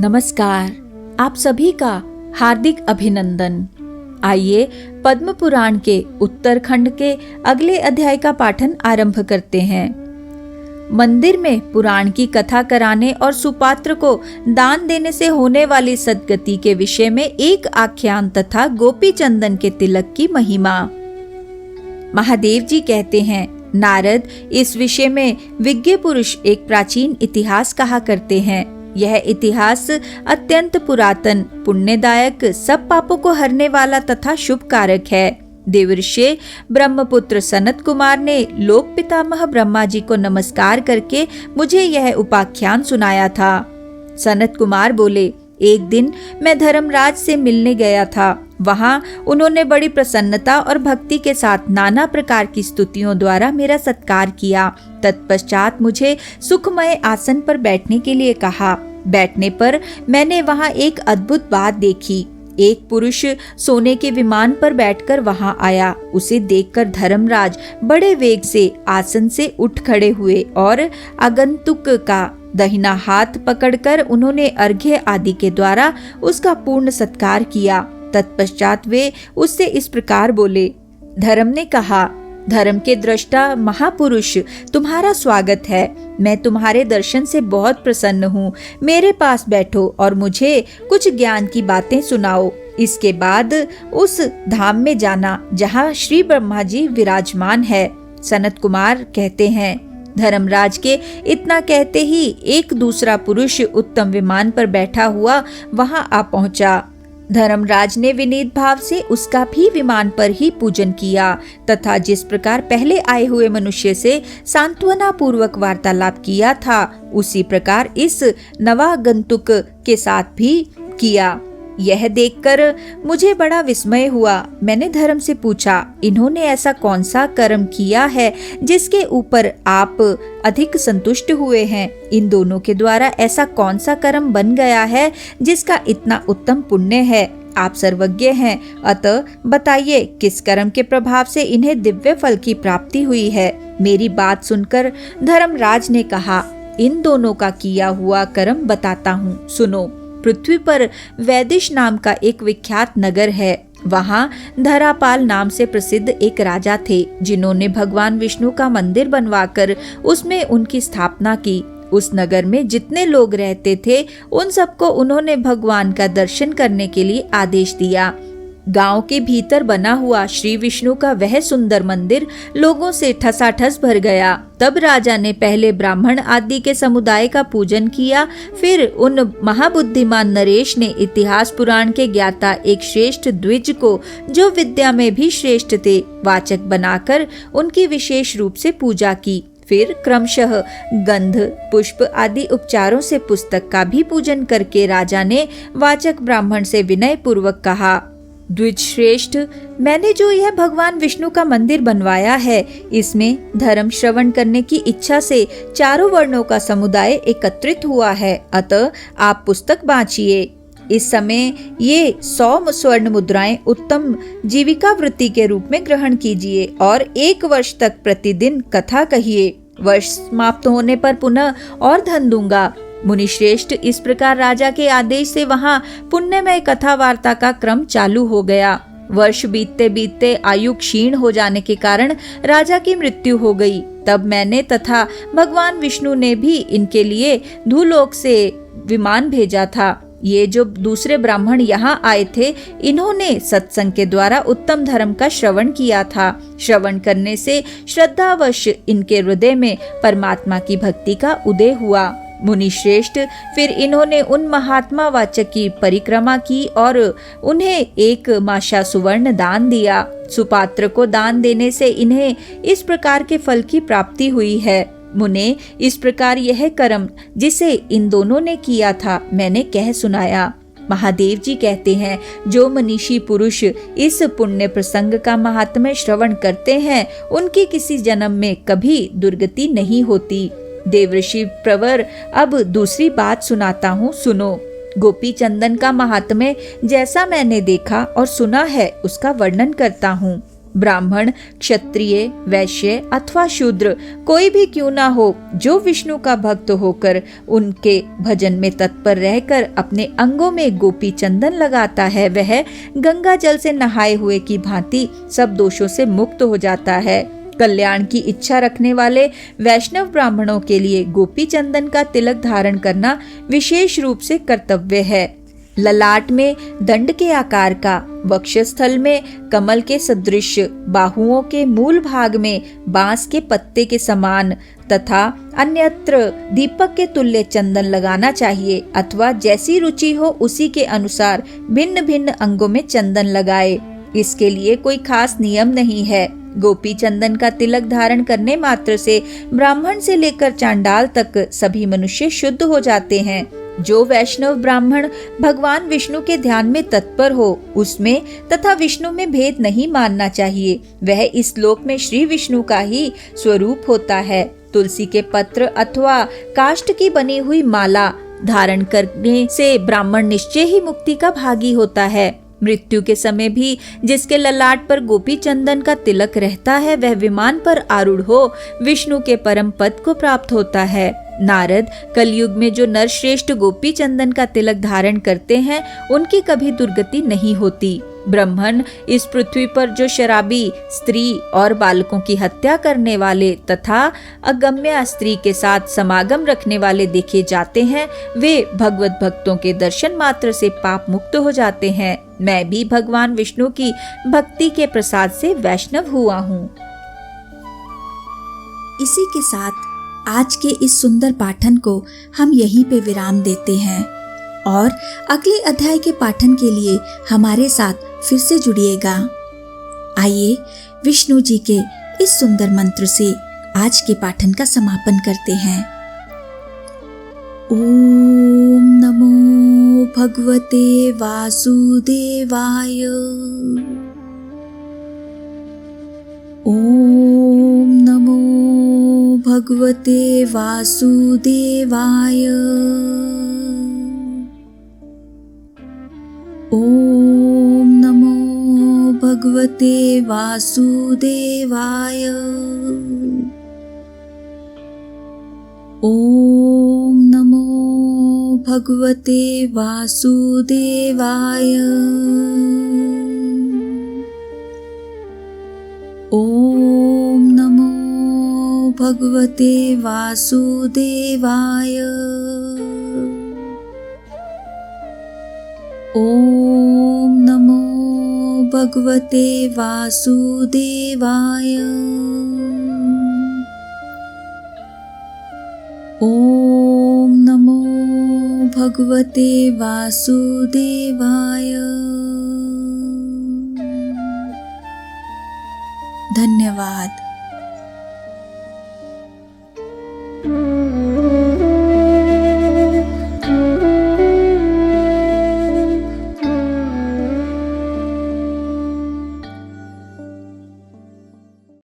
नमस्कार, आप सभी का हार्दिक अभिनंदन। आइए पद्म पुराण के उत्तरखंड के अगले अध्याय का पाठन आरंभ करते हैं। मंदिर में पुराण की कथा कराने और सुपात्र को दान देने से होने वाली सद्गति के विषय में एक आख्यान तथा गोपी चंदन के तिलक की महिमा। महादेव जी कहते हैं, नारद इस विषय में विज्ञ पुरुष एक प्राचीन इतिहास कहा करते हैं। यह इतिहास अत्यंत पुरातन, पुण्यदायक, सब पापों को हरने वाला तथा शुभ कारक है। देवर्षि ब्रह्मपुत्र सनत कुमार ने लोक पितामह ब्रह्मा जी को नमस्कार करके मुझे यह उपाख्यान सुनाया था। सनत कुमार बोले, एक दिन मैं धर्मराज से मिलने गया था। वहां उन्होंने बड़ी प्रसन्नता और भक्ति के साथ नाना प्रकार की स्तुतियों द्वारा मेरा सत्कार किया। तत्पश्चात मुझे सुखमय आसन पर बैठने के लिए कहा। बैठने पर मैंने वहां एक अद्भुत बात देखी। एक पुरुष सोने के विमान पर बैठकर वहां आया। उसे देखकर धर्मराज बड़े वेग से आसन से उठ खड़े हुए और आगंतुक का दाहिना हाथ पकड़कर उन्होंने अर्घ्य आदि के द्वारा उसका पूर्ण सत्कार किया। तत्पश्चात वे उससे इस प्रकार बोले। धर्म ने कहा, धर्म के दृष्टा महापुरुष, तुम्हारा स्वागत है। मैं तुम्हारे दर्शन से बहुत प्रसन्न हूँ। मेरे पास बैठो और मुझे कुछ ज्ञान की बातें सुनाओ। इसके बाद उस धाम में जाना जहाँ श्री ब्रह्मा जी विराजमान है। सनत कुमार कहते हैं, धर्मराज के इतना कहते ही एक दूसरा पुरुष उत्तम विमान पर बैठा हुआ वहां आ पहुंचा। धर्मराज ने विनीत भाव से उसका भी विमान पर ही पूजन किया तथा जिस प्रकार पहले आए हुए मनुष्य से सांत्वना पूर्वक वार्तालाप किया था, उसी प्रकार इस नवागंतुक के साथ भी किया। यह देखकर मुझे बड़ा विस्मय हुआ। मैंने धर्म से पूछा, इन्होंने ऐसा कौन सा कर्म किया है जिसके ऊपर आप अधिक संतुष्ट हुए हैं? इन दोनों के द्वारा ऐसा कौन सा कर्म बन गया है जिसका इतना उत्तम पुण्य है? आप सर्वज्ञ हैं, अतः बताइए किस कर्म के प्रभाव से इन्हें दिव्य फल की प्राप्ति हुई है? मेरी बात सुनकर धर्मराज ने कहा, इन दोनों का किया हुआ कर्म बताता हूँ, सुनो। पृथ्वी पर वैदिश नाम का एक विख्यात नगर है। वहाँ धरापाल नाम से प्रसिद्ध एक राजा थे, जिन्होंने भगवान विष्णु का मंदिर बनवाकर उसमें उनकी स्थापना की। उस नगर में जितने लोग रहते थे उन सबको उन्होंने भगवान का दर्शन करने के लिए आदेश दिया। गांव के भीतर बना हुआ श्री विष्णु का वह सुंदर मंदिर लोगों से ठसाठस भर गया। तब राजा ने पहले ब्राह्मण आदि के समुदाय का पूजन किया। फिर उन महाबुद्धिमान नरेश ने इतिहास पुराण के ज्ञाता एक श्रेष्ठ द्विज को, जो विद्या में भी श्रेष्ठ थे, वाचक बनाकर उनकी विशेष रूप से पूजा की। फिर क्रमशः गंध, पुष्प आदि उपचारों से पुस्तक का भी पूजन करके राजा ने वाचक ब्राह्मण से विनय पूर्वक कहा, द्विज श्रेष्ठ, मैंने जो यह भगवान विष्णु का मंदिर बनवाया है, इसमें धर्म श्रवण करने की इच्छा से चारों वर्णों का समुदाय एकत्रित हुआ है। अतः आप पुस्तक बांचिए। इस समय ये 100 स्वर्ण मुद्राएं उत्तम जीविका वृत्ति के रूप में ग्रहण कीजिए और 1 वर्ष तक प्रतिदिन कथा कहिए। वर्ष समाप्त होने पर पुनः और धन दूंगा। मुनिश्रेष्ठ, इस प्रकार राजा के आदेश से वहां पुण्यमय कथा वार्ता का क्रम चालू हो गया। वर्ष बीतते बीतते आयु क्षीण हो जाने के कारण राजा की मृत्यु हो गई। तब मैंने तथा भगवान विष्णु ने भी इनके लिए धूलोक से विमान भेजा था। ये जो दूसरे ब्राह्मण यहाँ आए थे, इन्होंने सत्संग के द्वारा उत्तम धर्म का श्रवण किया था। श्रवण करने से श्रद्धावश इनके हृदय में परमात्मा की भक्ति का उदय हुआ। मुनि श्रेष्ठ, फिर इन्होंने उन महात्मा वाचक की परिक्रमा की और उन्हें 1 माशा सुवर्ण दान दिया। सुपात्र को दान देने से इन्हें इस प्रकार के फल की प्राप्ति हुई है। मुने, इस प्रकार यह कर्म जिसे इन दोनों ने किया था, मैंने कह सुनाया। महादेव जी कहते हैं, जो मनीषी पुरुष इस पुण्य प्रसंग का महात्म्य श्रवण करते हैं, उनकी किसी जन्म में कभी दुर्गति नहीं होती। देवर्षि प्रवर, अब दूसरी बात सुनाता हूँ, सुनो। गोपी चंदन का महात्म्य जैसा मैंने देखा और सुना है, उसका वर्णन करता हूँ। ब्राह्मण, क्षत्रिय, वैश्य अथवा शूद्र कोई भी क्यों ना हो, जो विष्णु का भक्त होकर उनके भजन में तत्पर रहकर अपने अंगों में गोपी चंदन लगाता है, वह गंगा जल से नहाए हुए की भांति सब दोषों से मुक्त हो जाता है। कल्याण की इच्छा रखने वाले वैष्णव ब्राह्मणों के लिए गोपी चंदन का तिलक धारण करना विशेष रूप से कर्तव्य है। ललाट में दंड के आकार का, वक्षस्थल में कमल के सदृश, बाहुओं के मूल भाग में बांस के पत्ते के समान तथा अन्यत्र दीपक के तुल्य चंदन लगाना चाहिए, अथवा जैसी रुचि हो उसी के अनुसार भिन्न भिन्न अंगों में चंदन लगाए। इसके लिए कोई खास नियम नहीं है। गोपी चंदन का तिलक धारण करने मात्र से ब्राह्मण से लेकर चांडाल तक सभी मनुष्य शुद्ध हो जाते हैं। जो वैष्णव ब्राह्मण भगवान विष्णु के ध्यान में तत्पर हो, उसमें तथा विष्णु में भेद नहीं मानना चाहिए। वह इस लोक में श्री विष्णु का ही स्वरूप होता है। तुलसी के पत्र अथवा काष्ठ की बनी हुई माला धारण करने से ब्राह्मण निश्चय ही मुक्ति का भागी होता है। मृत्यु के समय भी जिसके ललाट पर गोपी चंदन का तिलक रहता है, वह विमान पर आरूढ़ हो विष्णु के परम पद को प्राप्त होता है। नारद कलयुग में जो नर श्रेष्ठ गोपी चंदन का तिलक धारण करते हैं, उनकी कभी दुर्गति नहीं होती। ब्राह्मण इस पृथ्वी पर जो शराबी, स्त्री और बालकों की हत्या करने वाले तथा अगम्य स्त्री के साथ समागम रखने वाले देखे जाते हैं, वे भगवत भक्तों के दर्शन मात्र से पाप मुक्त हो जाते हैं। मैं भी भगवान विष्णु की भक्ति के प्रसाद से वैष्णव हुआ हूँ। इसी के साथ आज के इस सुंदर पाठन को हम यहीं पे विराम देते हैं और अगले अध्याय के पाठन के लिए हमारे साथ फिर से जुड़िएगा। आइए विष्णु जी के इस सुंदर मंत्र से आज के पाठन का समापन करते हैं। ओम नमो भगवते वासुदेवाय। ओम नमो भगवते वासुदेवाय। ओम नमो भगवते वासुदेवाय। ओम नमो भगवते वासुदेवाय। ओम नमो भगवते वासुदेवाय। ओम नमो भगवते वासुदेवाय। ओम नमो भगवते वासुदेवाय। धन्यवाद।